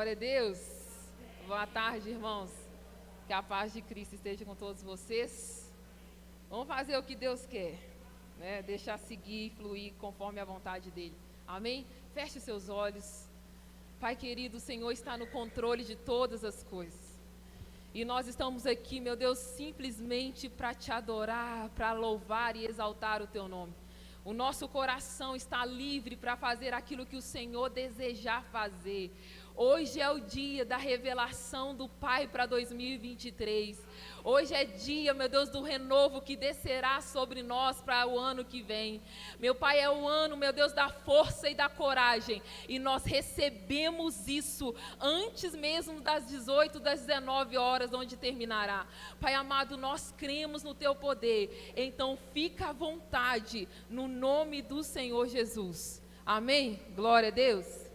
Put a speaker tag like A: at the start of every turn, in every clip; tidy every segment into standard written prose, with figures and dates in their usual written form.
A: Glória a Deus. Boa tarde, irmãos. Que a paz de Cristo esteja com todos vocês. Vamos fazer o que Deus quer, né? Deixar seguir, fluir conforme a vontade dEle. Amém? Feche seus olhos. Pai querido, o Senhor está no controle de todas as coisas. E nós estamos aqui, meu Deus, simplesmente para te adorar, para louvar e exaltar o teu nome. O nosso coração está livre para fazer aquilo que o Senhor desejar fazer. Hoje é o dia da revelação do Pai para 2023. Hoje é dia, meu Deus, do renovo que descerá sobre nós para o ano que vem. Meu Pai, é o ano, meu Deus, da força e da coragem. E nós recebemos isso antes mesmo das 18, das 19 horas, onde terminará. Pai amado, nós cremos no Teu poder. Então fica à vontade, no nome do Senhor Jesus. Amém? Glória a Deus.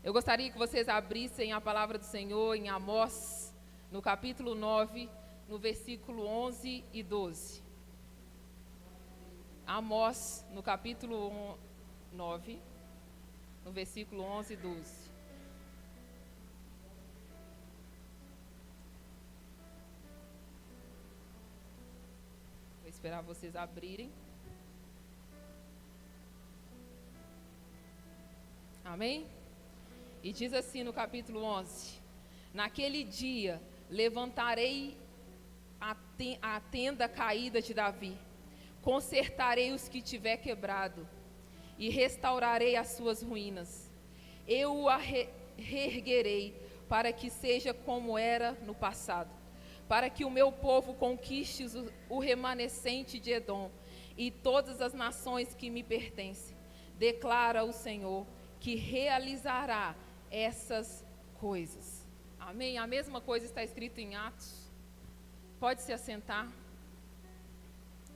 A: Eu gostaria que vocês abrissem a palavra do Senhor em Amós, no capítulo 9, no versículo 11 e 12. Amós, no capítulo 9, no versículo 11 e 12. Vou esperar vocês abrirem. Amém? E diz assim no capítulo 11: Naquele dia levantarei a tenda caída de Davi, consertarei os que tiver quebrado, e restaurarei as suas ruínas. Eu o reerguerei, para que seja como era no passado, para que o meu povo conquiste o remanescente de Edom, e todas as nações que me pertencem. Declara o Senhor, que realizará essas coisas. Amém? A mesma coisa está escrito em Atos. Pode se assentar.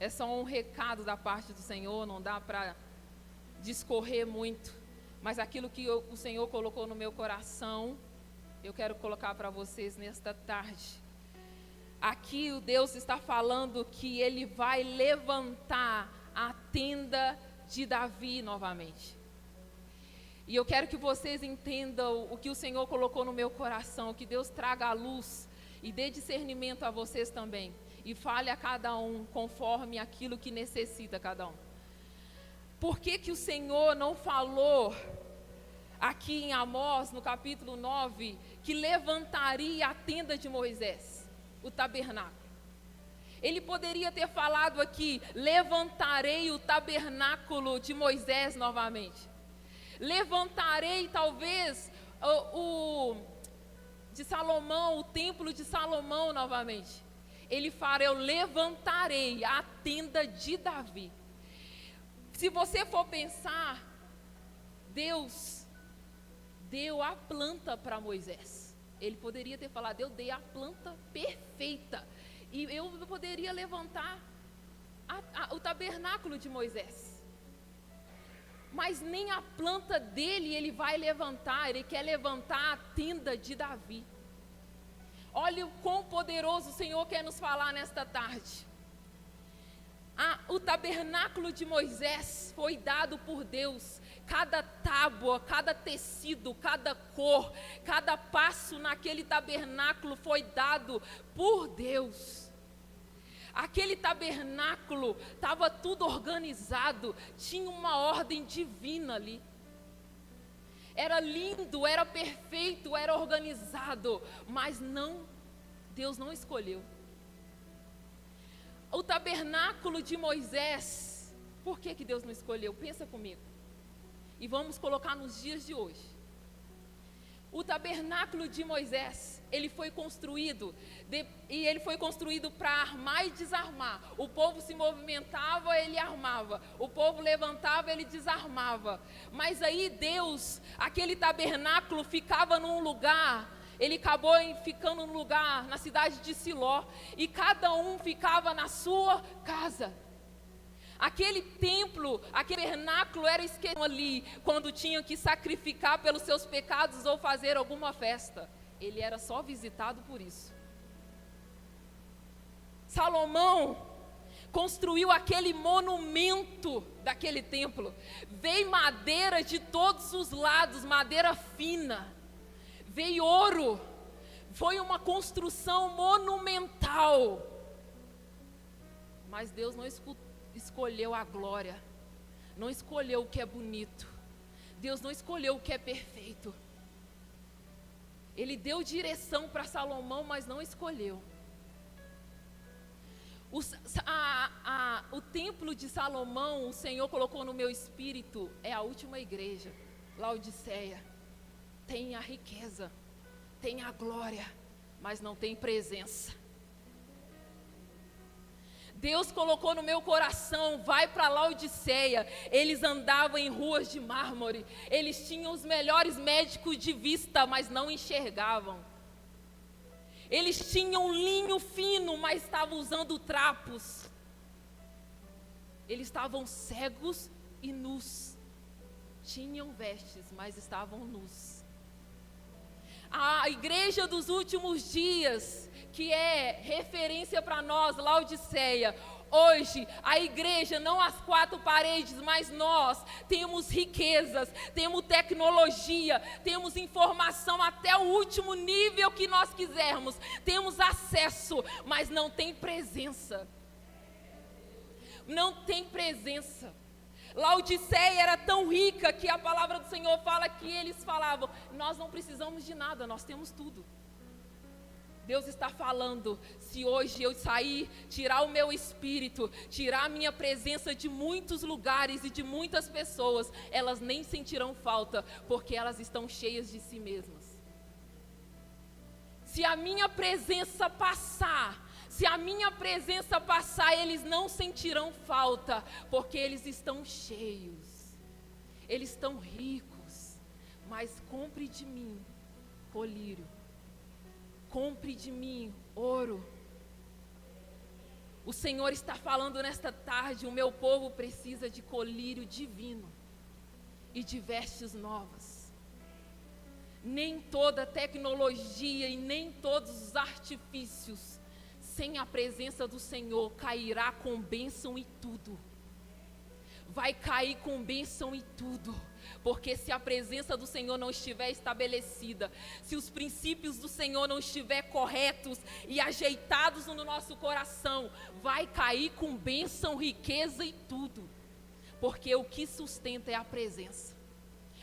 A: É só um recado da parte do Senhor, não dá para discorrer muito, mas aquilo que o Senhor colocou no meu coração, eu quero colocar para vocês nesta tarde. Aqui o Deus está falando que Ele vai levantar a tenda de Davi novamente. E eu quero que vocês entendam o que o Senhor colocou no meu coração, que Deus traga a luz e dê discernimento a vocês também. E fale a cada um conforme aquilo que necessita cada um. Por que que o Senhor não falou aqui em Amós, no capítulo 9, que levantaria a tenda de Moisés, o tabernáculo? Ele poderia ter falado aqui, levantarei o tabernáculo de Moisés novamente. Levantarei talvez de Salomão, o templo de Salomão novamente. Ele fala, eu levantarei a tenda de Davi. Se você for pensar, Deus deu a planta para Moisés. Ele poderia ter falado, eu dei a planta perfeita, e eu poderia levantar o tabernáculo de Moisés. Mas nem a planta dele ele vai levantar, ele quer levantar a tenda de Davi. Olha o quão poderoso o Senhor quer nos falar nesta tarde. O tabernáculo de Moisés foi dado por Deus. Cada tábua, cada tecido, cada cor, cada passo naquele tabernáculo foi dado por Deus. Aquele tabernáculo estava tudo organizado, tinha uma ordem divina ali. Era lindo, era perfeito, era organizado, mas Deus não escolheu. O tabernáculo de Moisés, por que Deus não escolheu? Pensa comigo. E vamos colocar nos dias de hoje. O tabernáculo de Moisés, ele foi construído, e ele foi construído para armar e desarmar. O povo se movimentava, ele armava. O povo levantava, ele desarmava. Mas aí Deus, aquele tabernáculo ficava num lugar, ele acabou ficando num lugar na cidade de Siló, e cada um ficava na sua casa. Aquele templo, aquele tabernáculo era esquecido ali, quando tinham que sacrificar pelos seus pecados ou fazer alguma festa. Ele era só visitado por isso. Salomão construiu aquele monumento daquele templo. Veio madeira de todos os lados, madeira fina. veio ouro, foi uma construção monumental. Mas Deus não escolheu a glória, não escolheu o que é bonito, Deus não escolheu o que é perfeito. Ele deu direção para Salomão, mas não escolheu. O templo de Salomão, o Senhor colocou no meu espírito, é a última igreja, Laodiceia. Tem a riqueza, tem a glória, mas não tem presença. Deus colocou no meu coração, vai para Laodiceia. Eles andavam em ruas de mármore, eles tinham os melhores médicos de vista, mas não enxergavam. Eles tinham linho fino, mas estavam usando trapos. Eles estavam cegos e nus. Tinham vestes, mas estavam nus. A igreja dos últimos dias, que é referência para nós, Laodiceia. Hoje, a igreja, não as quatro paredes, mas nós temos riquezas, temos tecnologia, temos informação até o último nível que nós quisermos, temos acesso, mas não tem presença. Não tem presença. Laodiceia era tão rica que a palavra do Senhor fala que eles falavam: nós não precisamos de nada, nós temos tudo. Deus está falando, se hoje eu sair, tirar o meu espírito, tirar a minha presença de muitos lugares e de muitas pessoas, elas nem sentirão falta, porque elas estão cheias de si mesmas. Se a minha presença passar, eles não sentirão falta, porque eles estão cheios, eles estão ricos. Mas compre de mim colírio, compre de mim ouro. O Senhor está falando nesta tarde: o meu povo precisa de colírio divino e de vestes novas. Nem toda tecnologia e nem todos os artifícios, sem a presença do Senhor, cairá com bênção e tudo. Vai cair com bênção e tudo. Porque se a presença do Senhor não estiver estabelecida, se os princípios do Senhor não estiver corretos e ajeitados no nosso coração, vai cair com bênção, riqueza e tudo. Porque o que sustenta é a presença.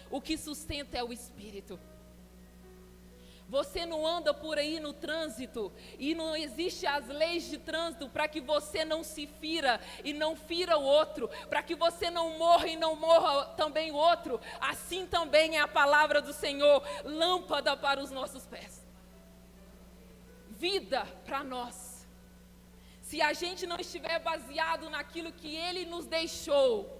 A: O que sustenta é o Espírito. Você não anda por aí no trânsito e não existe as leis de trânsito para que você não se fira e não fira o outro, para que você não morra e não morra também o outro. Assim também é a palavra do Senhor, lâmpada para os nossos pés, vida para nós. Se a gente não estiver baseado naquilo que Ele nos deixou,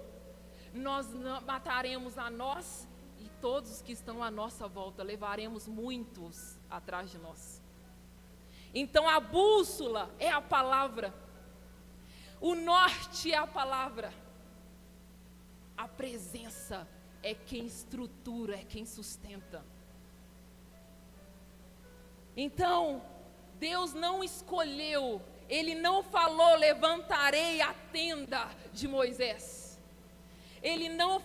A: nós mataremos a nós e todos os que estão à nossa volta, levaremos muitos atrás de nós. Então a bússola é a palavra, o norte é a palavra, a presença é quem estrutura, é quem sustenta. Então, Deus não escolheu, Ele não falou: levantarei a tenda de Moisés. Ele não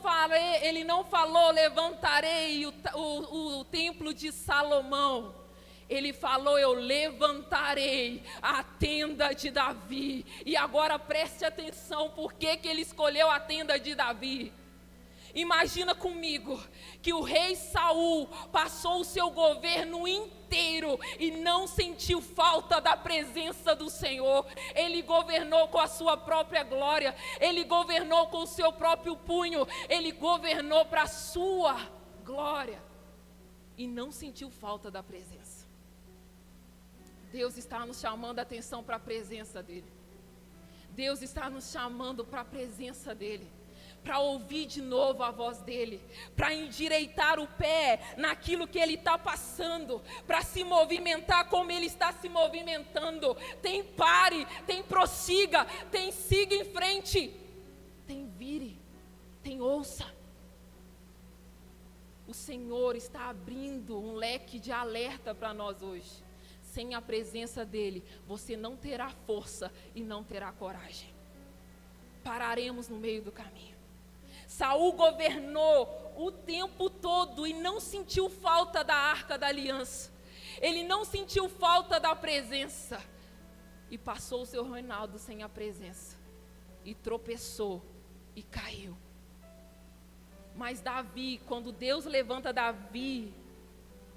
A: falou: levantarei o templo de Salomão. Ele falou: eu levantarei a tenda de Davi. E agora preste atenção, por que ele escolheu a tenda de Davi? Imagina comigo que o rei Saul passou o seu governo inteiro e não sentiu falta da presença do Senhor. Ele governou com a sua própria glória, ele governou com o seu próprio punho, ele governou para a sua glória e não sentiu falta da presença. Deus está nos chamando a atenção para a presença dEle. Deus está nos chamando para a presença dEle, para ouvir de novo a voz dEle, para endireitar o pé naquilo que Ele está passando, para se movimentar como Ele está se movimentando. Tem pare, tem prossiga, tem siga em frente, tem vire, tem ouça. O Senhor está abrindo um leque de alerta para nós hoje. Sem a presença dEle, você não terá força e não terá coragem. Pararemos no meio do caminho. Saul governou o tempo todo e não sentiu falta da arca da aliança. Ele não sentiu falta da presença. E passou o seu reinado sem a presença. E tropeçou e caiu. Mas Davi, quando Deus levanta Davi,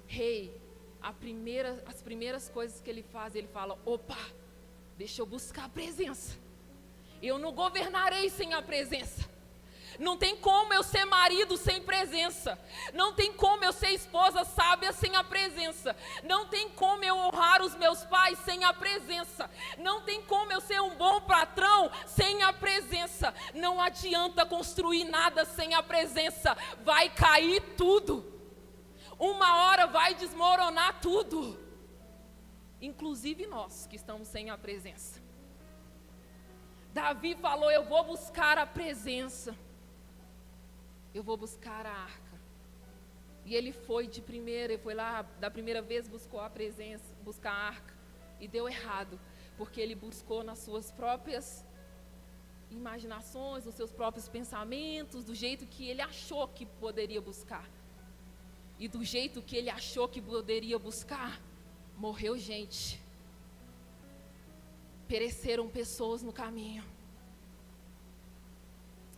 A: rei, as primeiras coisas que ele faz, ele fala: opa, deixa eu buscar a presença. Eu não governarei sem a presença. Não tem como eu ser marido sem presença. Não tem como eu ser esposa sábia sem a presença. Não tem como eu honrar os meus pais sem a presença. Não tem como eu ser um bom patrão sem a presença. Não adianta construir nada sem a presença. Vai cair tudo. Uma hora vai desmoronar tudo. Inclusive nós que estamos sem a presença. Davi falou: eu vou buscar a presença. Eu vou buscar a arca. E ele foi de primeira, ele foi lá, da primeira vez buscou a presença, buscar a arca. E deu errado, porque ele buscou nas suas próprias imaginações, nos seus próprios pensamentos, do jeito que ele achou que poderia buscar. E do jeito que ele achou que poderia buscar, morreu gente. Pereceram pessoas no caminho.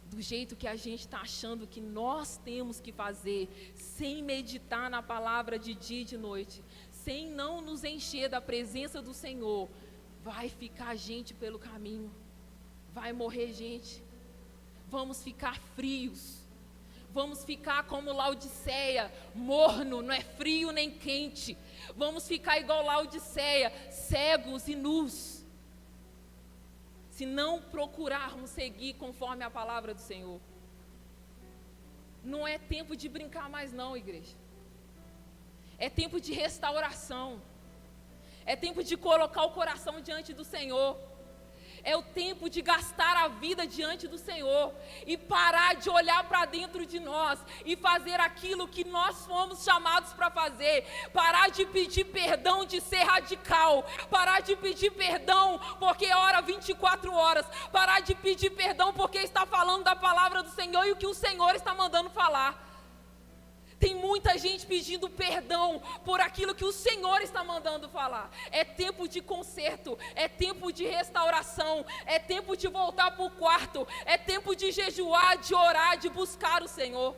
A: Do jeito que a gente está achando que nós temos que fazer, sem meditar na palavra de dia e de noite, sem não nos encher da presença do Senhor, vai ficar gente pelo caminho, vai morrer gente, vamos ficar frios, vamos ficar como Laodiceia, morno, não é frio nem quente, vamos ficar igual Laodiceia, cegos e nus, se não procurarmos seguir conforme a palavra do Senhor. Não é tempo de brincar mais não, igreja. É tempo de restauração. É tempo de colocar o coração diante do Senhor. É o tempo de gastar a vida diante do Senhor e parar de olhar para dentro de nós e fazer aquilo que nós fomos chamados para fazer. Parar de pedir perdão de ser radical. Parar de pedir perdão porque ora 24 horas. Parar de pedir perdão porque está falando da palavra do Senhor e o que o Senhor está mandando falar. Tem muita gente pedindo perdão por aquilo que o Senhor está mandando falar. É tempo de conserto, é tempo de restauração, é tempo de voltar para o quarto, é tempo de jejuar, de orar, de buscar o Senhor.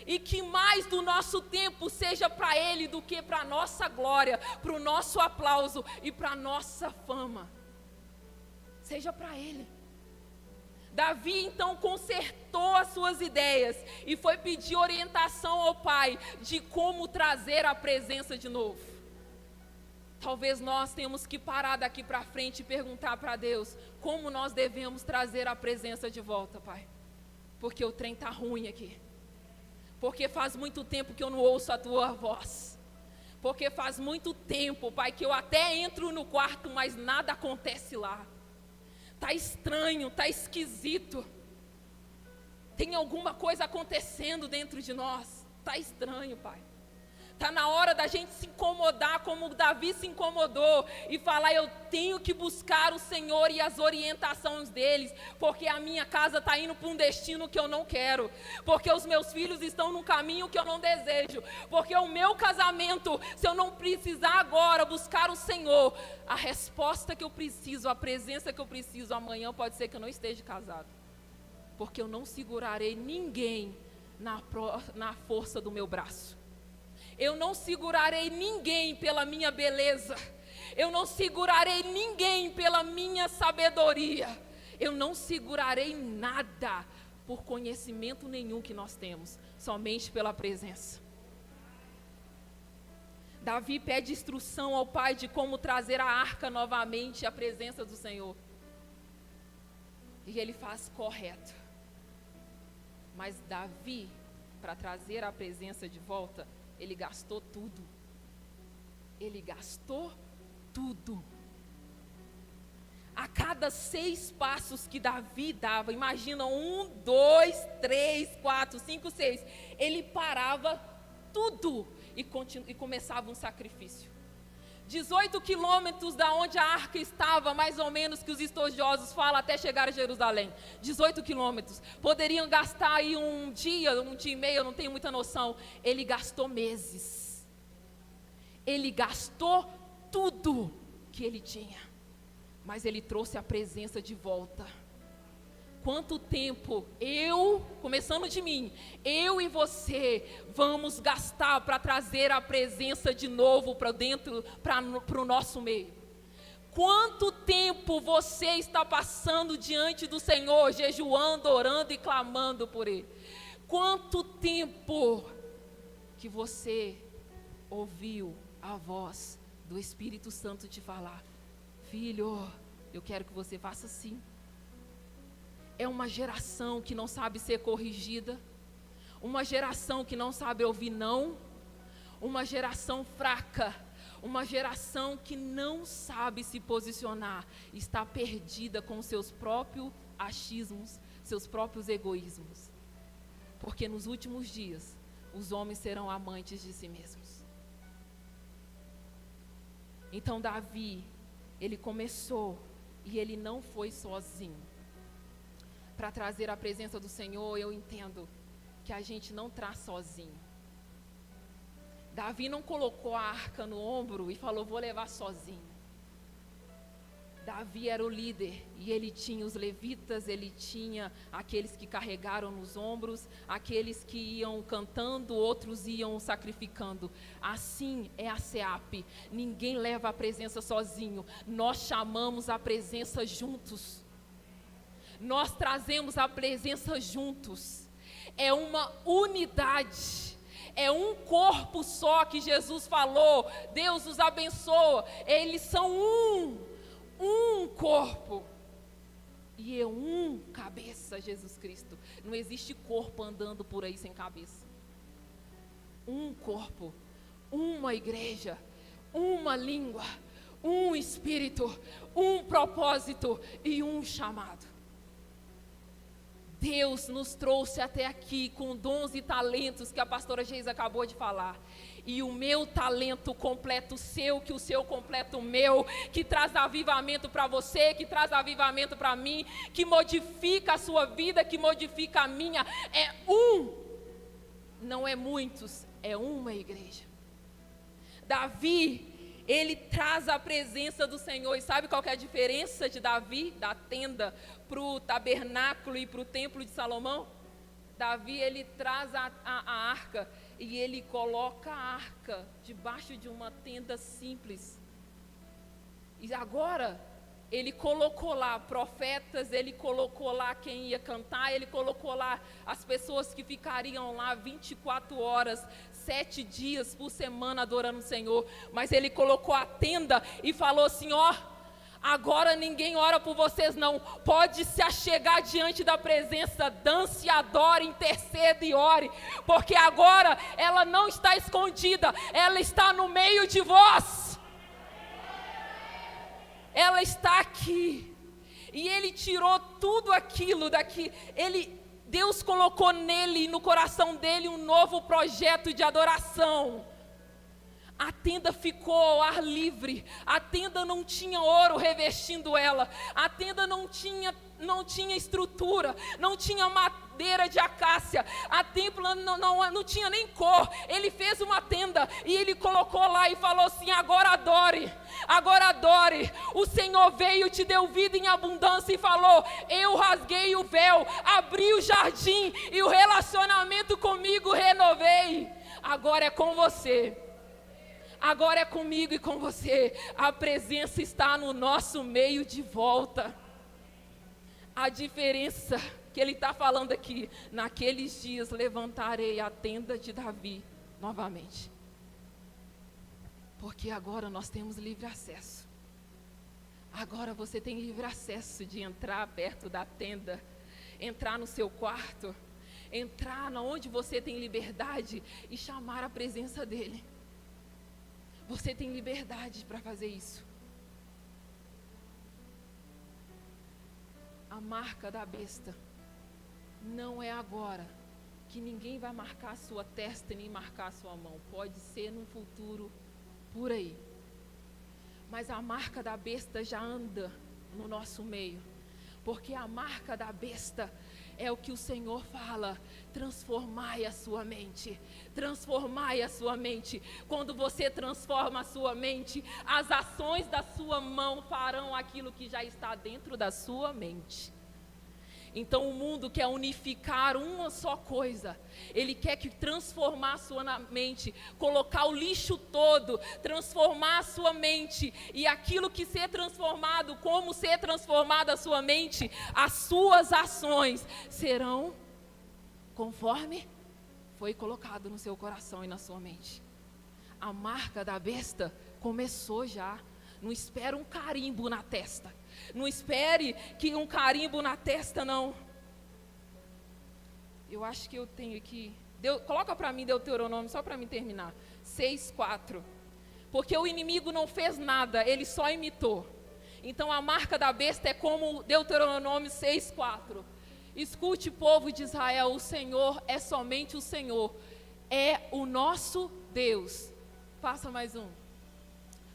A: E que mais do nosso tempo seja para Ele do que para a nossa glória, para o nosso aplauso e para a nossa fama. Seja para Ele. Davi então consertou as suas ideias e foi pedir orientação ao pai de como trazer a presença de novo. Talvez nós tenhamos que parar daqui para frente e perguntar para Deus como nós devemos trazer a presença de volta, Pai. Porque o trem está ruim aqui. Porque faz muito tempo que eu não ouço a tua voz. Porque faz muito tempo, Pai, que eu até entro no quarto, mas nada acontece lá. Está estranho, está esquisito. Tem alguma coisa acontecendo dentro de nós. Está estranho, Pai. Está na hora da gente se incomodar como Davi se incomodou e falar: eu tenho que buscar o Senhor e as orientações deles, porque a minha casa está indo para um destino que eu não quero, porque os meus filhos estão num caminho que eu não desejo, porque o meu casamento, se eu não precisar agora buscar o Senhor, a resposta que eu preciso, a presença que eu preciso, amanhã pode ser que eu não esteja casado, porque eu não segurarei ninguém na força do meu braço. Eu não segurarei ninguém pela minha beleza. Eu não segurarei ninguém pela minha sabedoria. Eu não segurarei nada por conhecimento nenhum que nós temos, somente pela presença. Davi pede instrução ao pai de como trazer a arca novamente à presença do Senhor. E ele faz correto. Mas Davi, para trazer a presença de volta, ele gastou tudo. Ele gastou tudo. A cada 6 passos que Davi dava, imagina 1, 2, 3, 4, 5, 6. Ele parava tudo e começava um sacrifício. 18 quilômetros da onde a arca estava, mais ou menos, que os estudiosos falam, até chegar a Jerusalém. 18 quilômetros. Poderiam gastar aí um dia e meio, eu não tenho muita noção. Ele gastou meses. Ele gastou tudo que ele tinha. Mas ele trouxe a presença de volta. Quanto tempo começando de mim, eu e você vamos gastar para trazer a presença de novo para dentro, para o nosso meio? Quanto tempo você está passando diante do Senhor, jejuando, orando e clamando por Ele? Quanto tempo que você ouviu a voz do Espírito Santo te falar: filho, eu quero que você faça assim. É uma geração que não sabe ser corrigida, uma geração que não sabe ouvir não, uma geração fraca, uma geração que não sabe se posicionar, está perdida com seus próprios achismos, seus próprios egoísmos. Porque nos últimos dias, os homens serão amantes de si mesmos. Então Davi, ele começou e ele não foi sozinho. Para trazer a presença do Senhor, eu entendo que a gente não traz sozinho. Davi não colocou a arca no ombro e falou: vou levar sozinho. Davi era o líder e ele tinha os levitas, ele tinha aqueles que carregaram nos ombros, aqueles que iam cantando, outros iam sacrificando. Assim é a SEAP, ninguém leva a presença sozinho, nós chamamos a presença juntos. Nós trazemos a presença juntos. É uma unidade. É um corpo só que Jesus falou. Deus os abençoa. Eles são um corpo. E é um cabeça, Jesus Cristo. Não existe corpo andando por aí sem cabeça. Um corpo, uma igreja, uma língua, um espírito, um propósito e um chamado. Deus nos trouxe até aqui com dons e talentos que a pastora Geisa acabou de falar. E o meu talento completa o seu, que o seu completa o meu, que traz avivamento para você, que traz avivamento para mim, que modifica a sua vida, que modifica a minha. É não é muitos, é uma igreja. Davi, ele traz a presença do Senhor. E sabe qual que é a diferença de Davi, da tenda, para o tabernáculo e para o templo de Salomão? Davi, ele traz a arca e ele coloca a arca debaixo de uma tenda simples. E agora, ele colocou lá profetas, ele colocou lá quem ia cantar, ele colocou lá as pessoas que ficariam lá 24 horas, 7 dias por semana adorando o Senhor. Mas ele colocou a tenda e falou assim: ó, agora ninguém ora por vocês não, pode se achegar diante da presença, dance, adore, interceda e ore, porque agora ela não está escondida, ela está no meio de vós. Ela está aqui. E ele tirou tudo aquilo daqui. Deus colocou nele, no coração dele, um novo projeto de adoração. A tenda ficou ao ar livre. A tenda não tinha ouro revestindo ela. A tenda não tinha estrutura, não tinha madeira de acácia. A tenda não tinha nem cor. Ele fez uma tenda e ele colocou lá e falou assim: agora adore, agora adore. O Senhor veio, te deu vida em abundância e falou: eu rasguei o véu, abri o jardim e o relacionamento comigo renovei. Agora é com você. Agora é comigo e com você. A presença está no nosso meio de volta. A diferença que ele está falando aqui: naqueles dias levantarei a tenda de Davi novamente. Porque agora nós temos livre acesso. Agora você tem livre acesso de entrar perto da tenda, entrar no seu quarto, entrar onde você tem liberdade e chamar a presença dele. Você tem liberdade para fazer isso. A marca da besta não é agora, que ninguém vai marcar a sua testa nem marcar a sua mão. Pode ser num futuro por aí. Mas a marca da besta já anda no nosso meio. Porque a marca da besta é o que o Senhor fala: transformai a sua mente, transformai a sua mente. Quando você transforma a sua mente, as ações da sua mão farão aquilo que já está dentro da sua mente. Então o mundo quer unificar uma só coisa. Ele quer transformar a sua mente, colocar o lixo todo, transformar a sua mente. E aquilo que ser transformado, como ser transformada a sua mente, as suas ações serão conforme foi colocado no seu coração e na sua mente. A marca da besta começou já. Não espere um carimbo na testa. Não espere que um carimbo na testa, não. Eu acho que eu tenho aqui. Coloca para mim Deuteronômio, só para mim terminar. 6:4. Porque o inimigo não fez nada, ele só imitou. Então a marca da besta é como Deuteronômio 6:4. Escute, povo de Israel, o Senhor é somente o Senhor. É o nosso Deus. Passa mais um.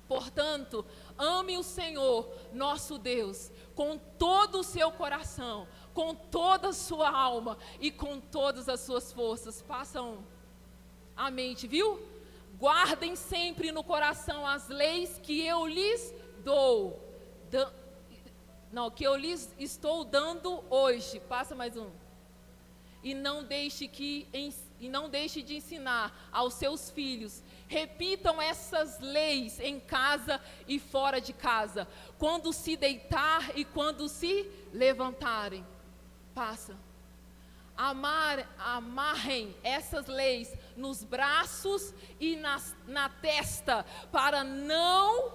A: Portanto, ame o Senhor, nosso Deus, com todo o seu coração, com toda a sua alma e com todas as suas forças. Passam a mente, viu? Guardem sempre no coração as leis que eu lhes dou. Que eu lhes estou dando hoje. Passa mais um. E não deixe de ensinar aos seus filhos. Repitam essas leis em casa e fora de casa, quando se deitar e quando se levantarem. Passa. Amarrem essas leis nos braços e na testa, para não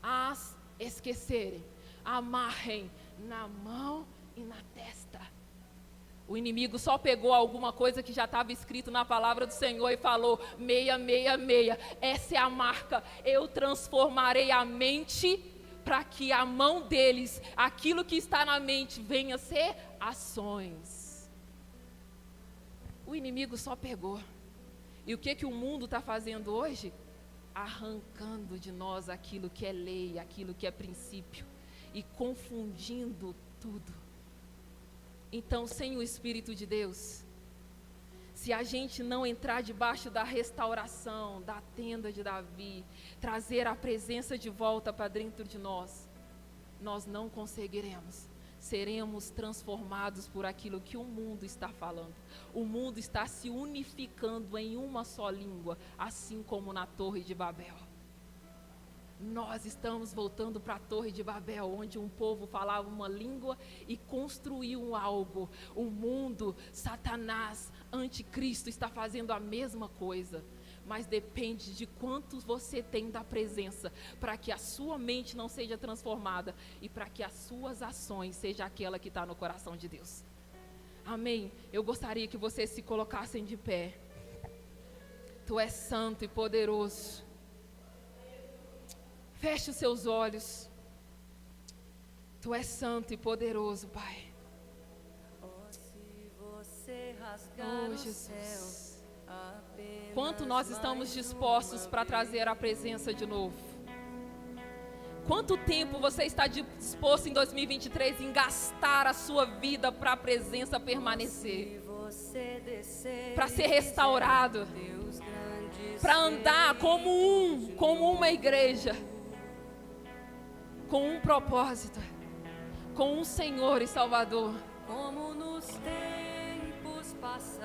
A: as esquecerem. Amarrem na mão e na testa. O inimigo só pegou alguma coisa que já estava escrito na palavra do Senhor e falou: 666, essa é a marca. Eu transformarei a mente para que a mão deles, aquilo que está na mente, venha a ser ações. O inimigo só pegou. E o que o mundo está fazendo hoje? Arrancando de nós aquilo que é lei, aquilo que é princípio, e confundindo tudo. Então, sem o Espírito de Deus, se a gente não entrar debaixo da restauração, da tenda de Davi, trazer a presença de volta para dentro de nós, nós não conseguiremos. Seremos transformados por aquilo que o mundo está falando. O mundo está se unificando em uma só língua, assim como na Torre de Babel. Nós estamos voltando para a Torre de Babel, onde um povo falava uma língua e construiu algo. O mundo, Satanás, anticristo, está fazendo a mesma coisa. Mas depende de quanto você tem da presença, para que a sua mente não seja transformada e para que as suas ações sejam aquela que está no coração de Deus. Amém? Eu gostaria que vocês se colocassem de pé. Tu és santo e poderoso. Feche os seus olhos. Tu és santo e poderoso, Pai. Oh, Jesus. Quanto nós estamos dispostos para trazer a presença de novo? Quanto tempo você está disposto em 2023 em gastar a sua vida para a presença permanecer? Para ser restaurado? Para andar como uma igreja? Com um propósito, com um Senhor e Salvador.
B: Como nos tempos passados.